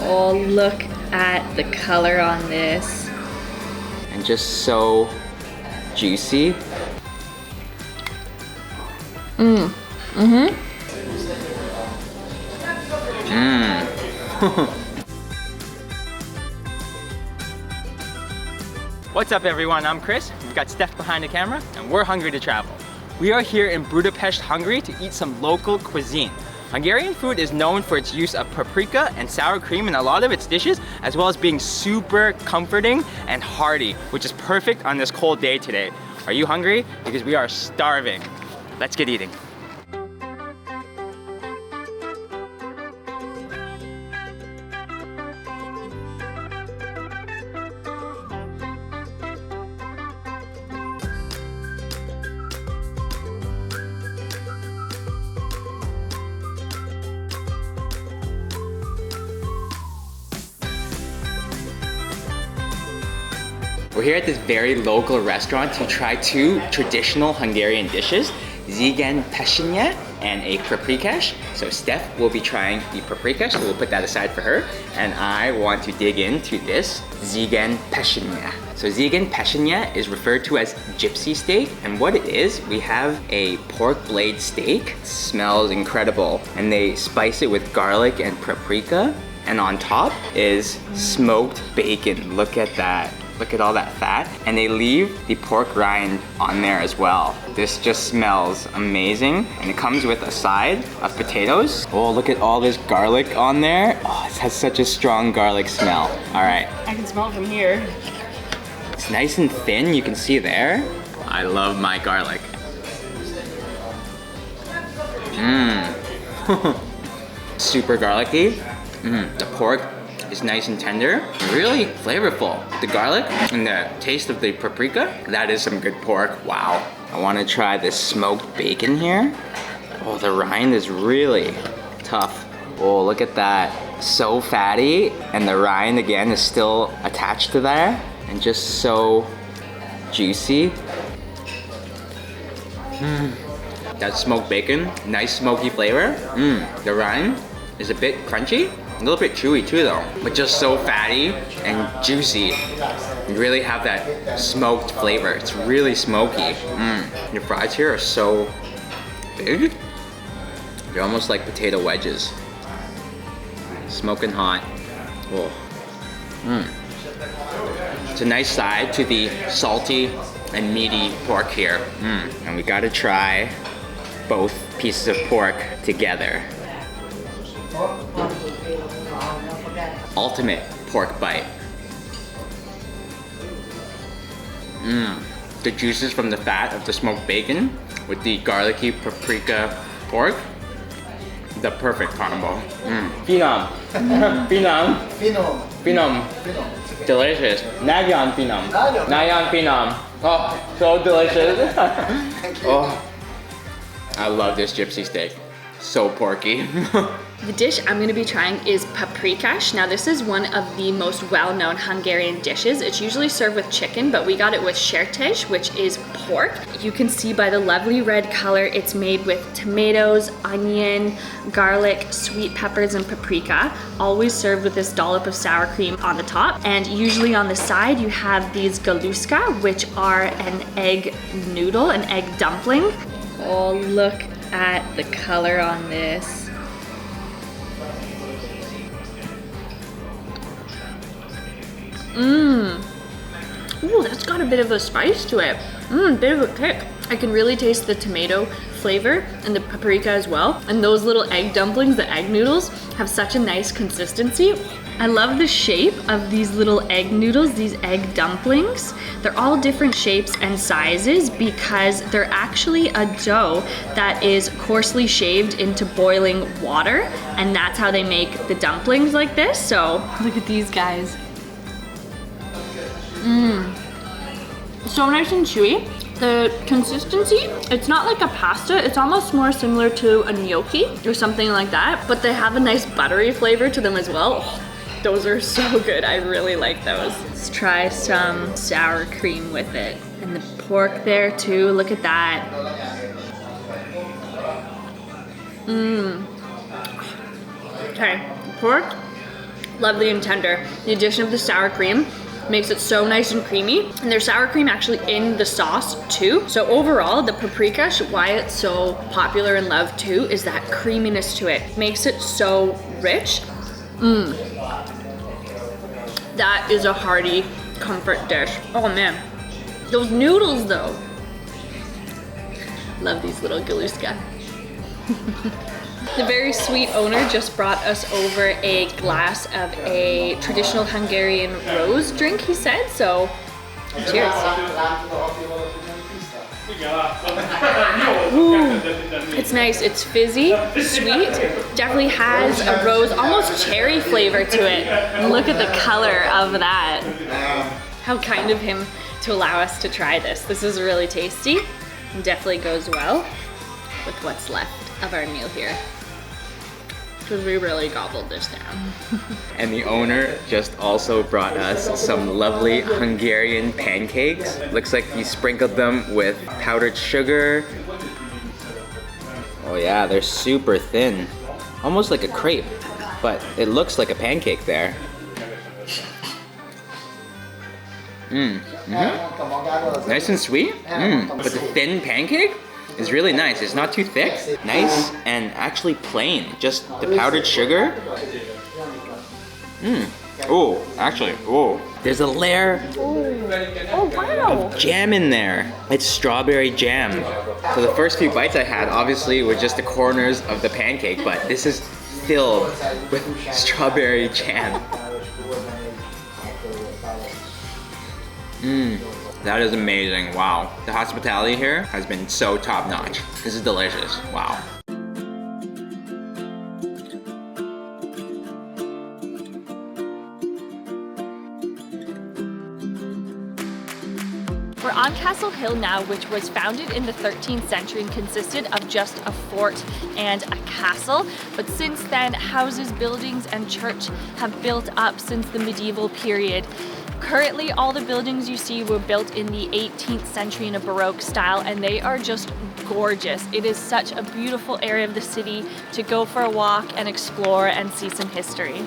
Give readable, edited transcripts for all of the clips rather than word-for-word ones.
Oh, look at the color on this. And just so juicy. What's up everyone, I'm Chris. We've got Steph behind the camera and we're hungry to travel. We are here in Budapest, Hungary to eat some local cuisine. Hungarian food is known for its use of paprika and sour cream in a lot of its dishes, as well as being super comforting and hearty, which is perfect on this cold day today. Are you hungry? Because we are starving. Let's get eating. We're here at this very local restaurant to try two traditional Hungarian dishes, Ziegen peshenye and a paprikás. So Steph will be trying the paprikás, so we'll put that aside for her. And I want to dig into this Ziegen peshenye. So Ziegen peshenye is referred to as gypsy steak, and what it is, we have a pork blade steak. It smells incredible, and they spice it with garlic and paprika, and on top is smoked bacon. Look at that. Look at all that fat. And they leave the pork rind on there as well. This just smells amazing. And it comes with a side of potatoes. Oh, look at all this garlic on there. Oh, it has such a strong garlic smell. All right. I can smell it from here. It's nice and thin, you can see there. I love my garlic. Super garlicky. The pork is nice and tender, really flavorful. The garlic and the taste of the paprika, that is some good pork. Wow. I want to try this smoked bacon here. Oh, the rind is really tough. Oh, look at that. So fatty, and the rind again is still attached to there, and just so juicy. That smoked bacon, nice smoky flavor. The rind is a bit crunchy. A little bit chewy too though, but just so fatty and juicy. You really have that smoked flavor. It's really smoky. Your fries here are so big. They're almost like potato wedges. Smoking hot. Oh. It's a nice side to the salty and meaty pork here. And we gotta try both pieces of pork together. Ultimate pork bite. The juices from the fat of the smoked bacon with the garlicky paprika pork. The perfect combo. Phenom. Phenom. Finom. Phenom. Delicious. Nagyon phenom. Nagyon phenom. Oh, so delicious. Oh, I love this gypsy steak. So porky. The dish I'm going to be trying is paprikás. Now this is one of the most well-known Hungarian dishes. It's usually served with chicken, but we got it with sertés, which is pork. You can see by the lovely red color, it's made with tomatoes, onion, garlic, sweet peppers, and paprika. Always served with this dollop of sour cream on the top. And usually on the side, you have these galuska, which are an egg noodle, an egg dumpling. Oh, look at the color on this. Ooh, that's got a bit of a spice to it. Bit of a kick. I can really taste the tomato flavor and the paprika as well. And those little egg dumplings, the egg noodles, have such a nice consistency. I love the shape of these little egg noodles, these egg dumplings. They're all different shapes and sizes because they're actually a dough that is coarsely shaved into boiling water, and that's how they make the dumplings like this. So look at these guys. So nice and chewy. The consistency, it's not like a pasta, it's almost more similar to a gnocchi or something like that, but they have a nice buttery flavor to them as well. Oh, those are so good, I really like those. Let's try some sour cream with it. And the pork there too, look at that. Okay, pork, lovely and tender. The addition of the sour cream makes it so nice and creamy. And there's sour cream actually in the sauce too. So overall, the paprikash, why it's so popular and loved too, is that creaminess to it. Makes it so rich. That is a hearty comfort dish. Oh man. Those noodles though. Love these little galuska. The very sweet owner just brought us over a glass of a traditional Hungarian rose drink, he said, so cheers. Ooh, it's nice, it's fizzy, sweet, definitely has a rose, almost cherry flavor to it. Look at the color of that. How kind of him to allow us to try this. This is really tasty and definitely goes well with what's left of our meal here, because we really gobbled this down. And the owner just also brought us some lovely Hungarian pancakes. Looks like he sprinkled them with powdered sugar. Oh yeah, they're super thin. Almost like a crepe, but it looks like a pancake there. Nice and sweet, but the thin pancake is really nice. It's not too thick. Nice and actually plain. Just the powdered sugar. Oh, actually, oh. There's a layer of jam in there. It's strawberry jam. So the first few bites I had obviously were just the corners of the pancake, but this is filled with strawberry jam. That is amazing, wow. The hospitality here has been so top notch. This is delicious, wow. We're on Castle Hill now, which was founded in the 13th century and consisted of just a fort and a castle. But since then, houses, buildings, and church have built up since the medieval period. Currently, all the buildings you see were built in the 18th century in a Baroque style, and they are just gorgeous. It is such a beautiful area of the city to go for a walk and explore and see some history.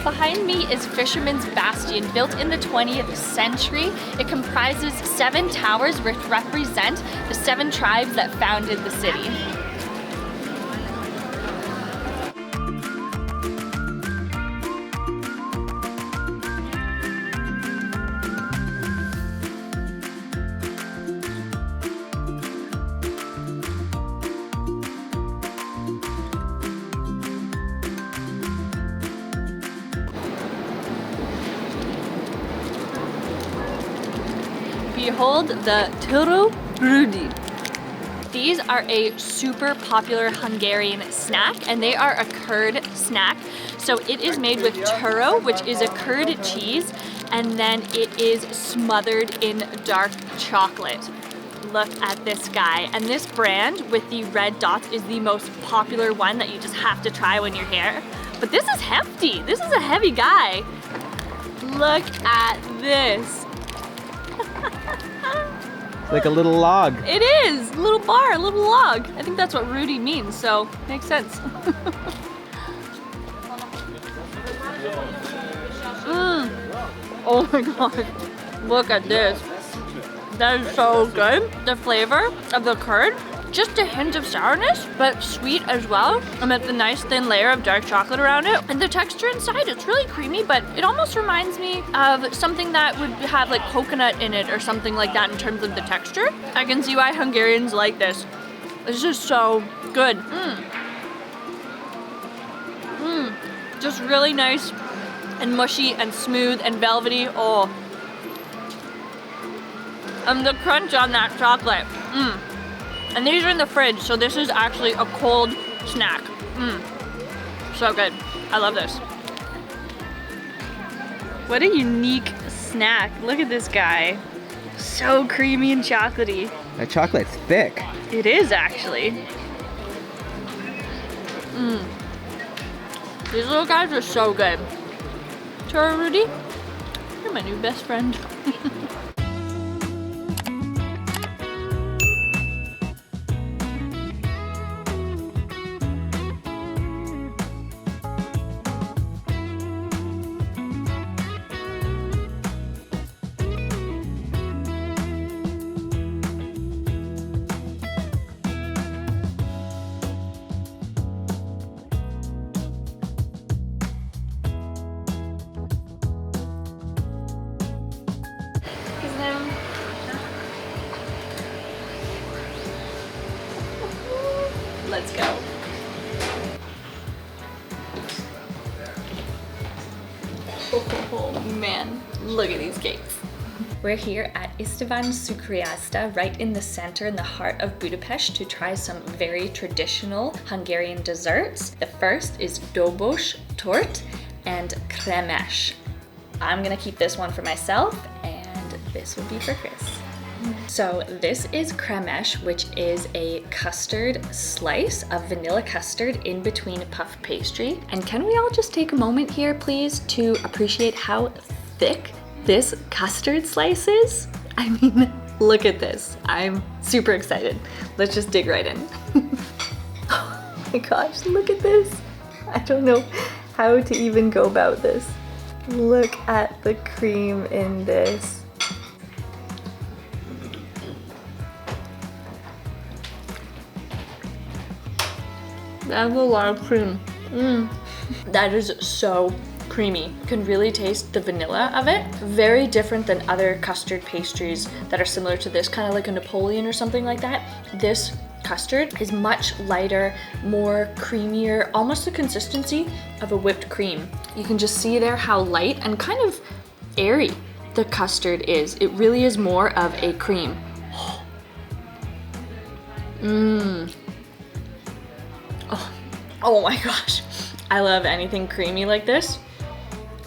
Behind me is Fisherman's Bastion, built in the 20th century. It comprises 7 towers which represent the 7 tribes that founded the city. Behold the Turo Brudi. These are a super popular Hungarian snack, and they are a curd snack. So it is made with turo, which is a curd cheese, and then it is smothered in dark chocolate. Look at this guy. And this brand with the red dots is the most popular one that you just have to try when you're here. But this is hefty. This is a heavy guy. Look at this. It's like a little log. It is, a little bar, a little log. I think that's what Rudy means, so makes sense. Oh my god, look at this. That is so good. The flavor of the curd, just a hint of sourness, but sweet as well. And with the nice thin layer of dark chocolate around it. And the texture inside, it's really creamy, but it almost reminds me of something that would have like coconut in it or something like that in terms of the texture. I can see why Hungarians like this. It's just so good. Just really nice and mushy and smooth and velvety. Oh. And the crunch on that chocolate. And these are in the fridge, so this is actually a cold snack. So good. I love this. What a unique snack. Look at this guy. So creamy and chocolatey. That chocolate's thick. It is actually. These little guys are so good. Turo Rudy? You're my new best friend. Let's go. Oh man, look at these cakes. We're here at Istvan Cukriasta, right in the center, in the heart of Budapest, to try some very traditional Hungarian desserts. The first is Dobos tort and kremes. I'm gonna keep this one for myself, and this will be for Chris. So this is kremes, which is a custard slice of vanilla custard in between puff pastry. And can we all just take a moment here, please, to appreciate how thick this custard slice is? I mean, look at this. I'm super excited. Let's just dig right in. Oh my gosh, look at this. I don't know how to even go about this. Look at the cream in this. That's a lot of cream. That is so creamy. You can really taste the vanilla of it. Very different than other custard pastries that are similar to this, kind of like a Napoleon or something like that. This custard is much lighter, more creamier, almost the consistency of a whipped cream. You can just see there how light and kind of airy the custard is. It really is more of a cream. Oh my gosh. I love anything creamy like this.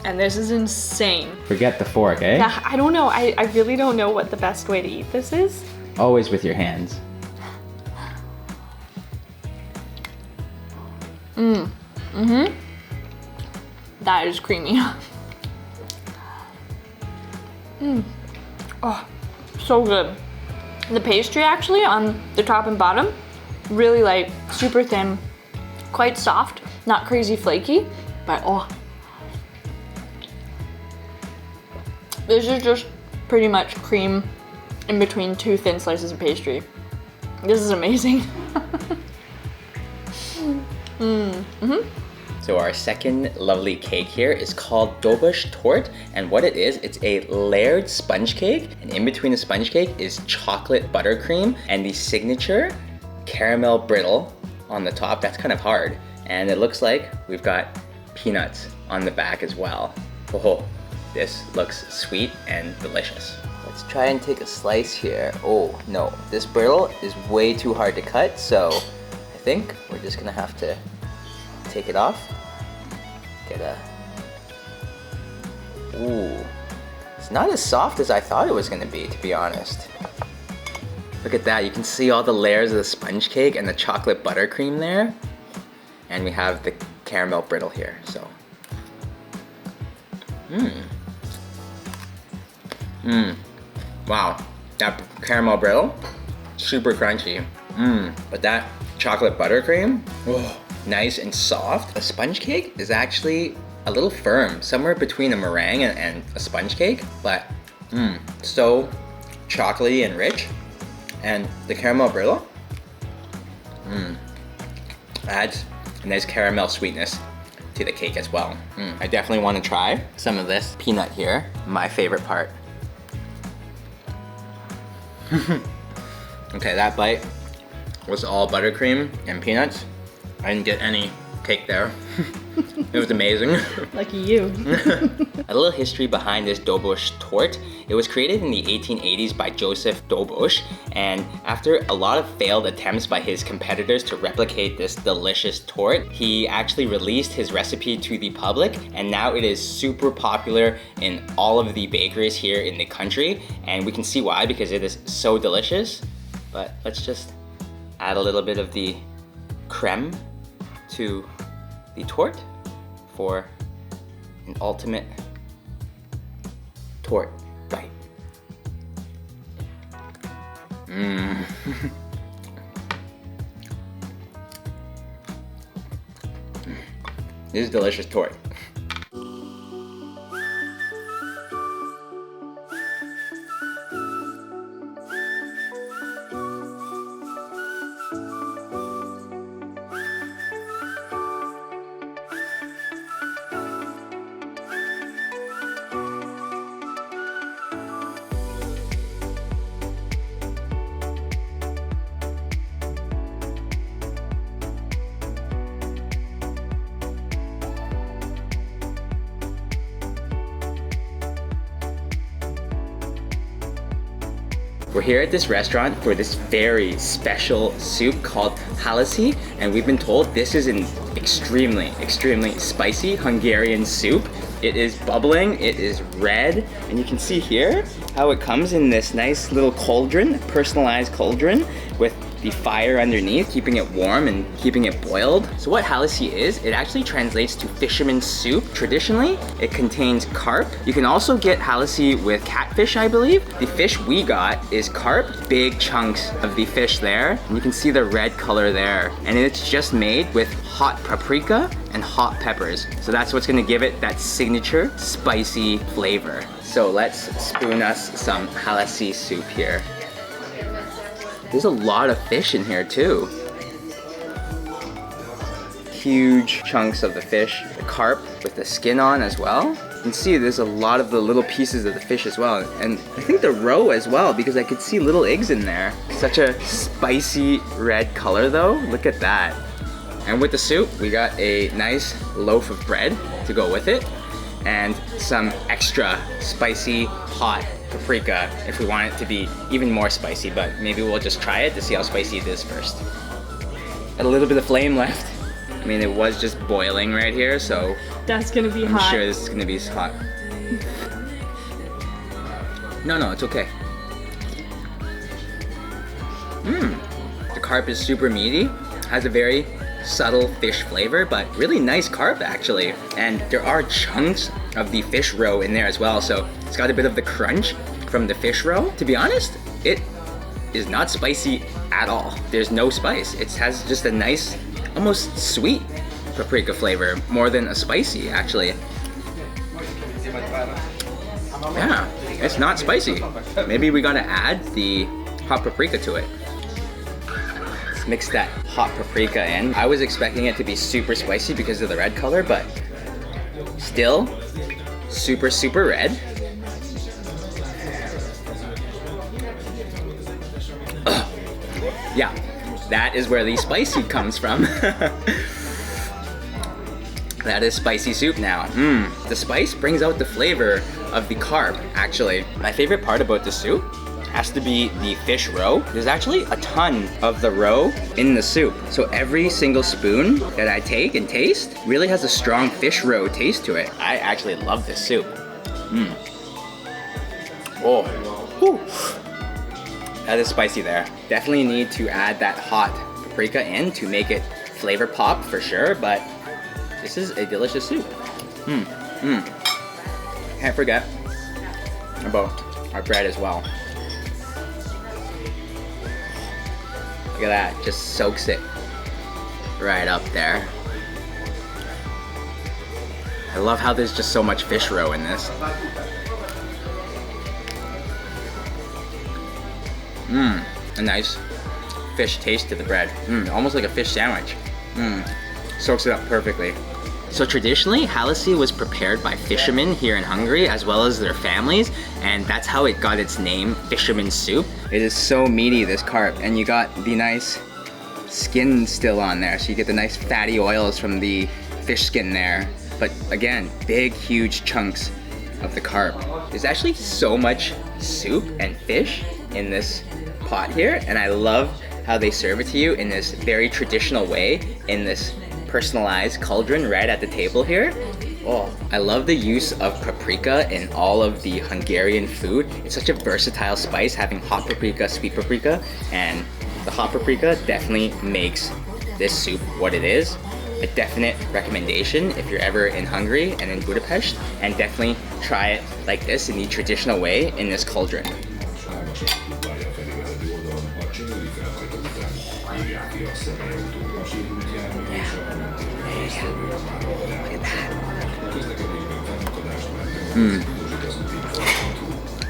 And this is insane. Forget the fork, eh? Yeah, I don't know. I really don't know what the best way to eat this is. Always with your hands. That is creamy. Oh, so good. The pastry actually on the top and bottom, really light, super thin, quite soft, not crazy flaky, but oh. This is just pretty much cream in between two thin slices of pastry. This is amazing. So our second lovely cake here is called Dobos tort, and what it is, it's a layered sponge cake, and in between the sponge cake is chocolate buttercream and the signature caramel brittle on the top. That's kind of hard, and it looks like we've got peanuts on the back as well. Oh, this looks sweet and delicious. Let's try and take a slice here. Oh no, this brittle is way too hard to cut, so I think we're just gonna have to take it off. Get a... Ooh. It's not as soft as I thought it was gonna be, to be honest. Look at that, you can see all the layers of the sponge cake and the chocolate buttercream there. And we have the caramel brittle here, so. Wow, that caramel brittle, super crunchy. But that chocolate buttercream, oh, nice and soft. A sponge cake is actually a little firm, somewhere between a meringue and a sponge cake, but so chocolatey and rich. And the caramel brittle adds a nice caramel sweetness to the cake as well. I definitely want to try some of this peanut here, my favorite part. Okay, that bite was all buttercream and peanuts. I didn't get any cake there. It was amazing. Lucky you. A little history behind this Dobos tort. It was created in the 1880s by Joseph Dobos, and after a lot of failed attempts by his competitors to replicate this delicious tort, he actually released his recipe to the public, and now it is super popular in all of the bakeries here in the country, and we can see why, because it is so delicious. But let's just add a little bit of the creme to the tort for an ultimate tort bite. This is delicious tort. We're here at this restaurant for this very special soup called halasi, and we've been told this is an extremely spicy Hungarian soup. It is bubbling, it is red, and you can see here how it comes in this nice little cauldron, personalized cauldron with the fire underneath, keeping it warm and keeping it boiled. So what halasi is, it actually translates to fisherman's soup. Traditionally, it contains carp. You can also get halasi with catfish, I believe. The fish we got is carp, big chunks of the fish there. And you can see the red color there. And it's just made with hot paprika and hot peppers. So that's what's gonna give it that signature spicy flavor. So let's spoon us some halasi soup here. There's a lot of fish in here too. Huge chunks of the fish. The carp with the skin on as well. You can see there's a lot of the little pieces of the fish as well. And I think the roe as well, because I could see little eggs in there. Such a spicy red color though. Look at that. And with the soup, we got a nice loaf of bread to go with it. And some extra spicy hot paprika if we want it to be even more spicy, but maybe we'll just try it to see how spicy it is first. Got a little bit of flame left. I mean, it was just boiling right here, so that's gonna be I'm hot. sure this is gonna be hot. No, it's okay. The carp is super meaty, has a very subtle fish flavor, but really nice carp actually. And there are chunks of the fish roe in there as well, so it's got a bit of the crunch from the fish roe. To be honest, it is not spicy at all. There's no spice. It has just a nice, almost sweet paprika flavor, more than a spicy actually. Yeah, it's not spicy. Maybe we gotta add the hot paprika to it. Mix that hot paprika in. I was expecting it to be super spicy because of the red color, but still super red. Ugh. Yeah, that is where the spicy comes from. That is spicy soup now. The spice brings out the flavor of the carp, actually. My favorite part about the soup has to be the fish roe. There's actually a ton of the roe in the soup. So every single spoon that I take and taste really has a strong fish roe taste to it. I actually love this soup. Oh, whew. That is spicy there. Definitely need to add that hot paprika in to make it flavor pop for sure, but this is a delicious soup. Can't forget about our bread as well. Look at that, just soaks it right up there. I love how there's just so much fish roe in this. A nice fish taste to the bread. Almost like a fish sandwich. Soaks it up perfectly. So traditionally, halasi was prepared by fishermen here in Hungary as well as their families, and that's how it got its name, fisherman's soup. It is so meaty, this carp, and you got the nice skin still on there, so you get the nice fatty oils from the fish skin there. But again, big, huge chunks of the carp. There's actually so much soup and fish in this pot here, and I love how they serve it to you in this very traditional way, in this personalized cauldron right at the table here. Oh, I love the use of paprika in all of the Hungarian food. It's such a versatile spice, having hot paprika, sweet paprika, and the hot paprika definitely makes this soup what it is. a definite recommendation if you're ever in Hungary and in Budapest, and definitely try it like this in the traditional way in this cauldron.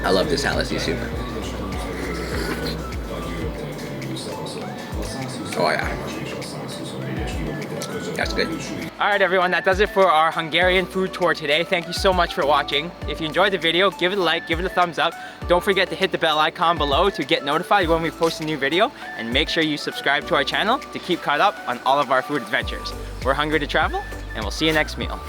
I love this Halasi soup. Oh yeah. That's good. All right, everyone, that does it for our Hungarian food tour today. Thank you so much for watching. If you enjoyed the video, give it a like, give it a thumbs up. Don't forget to hit the bell icon below to get notified when we post a new video, and make sure you subscribe to our channel to keep caught up on all of our food adventures. We're hungry to travel, and we'll see you next meal.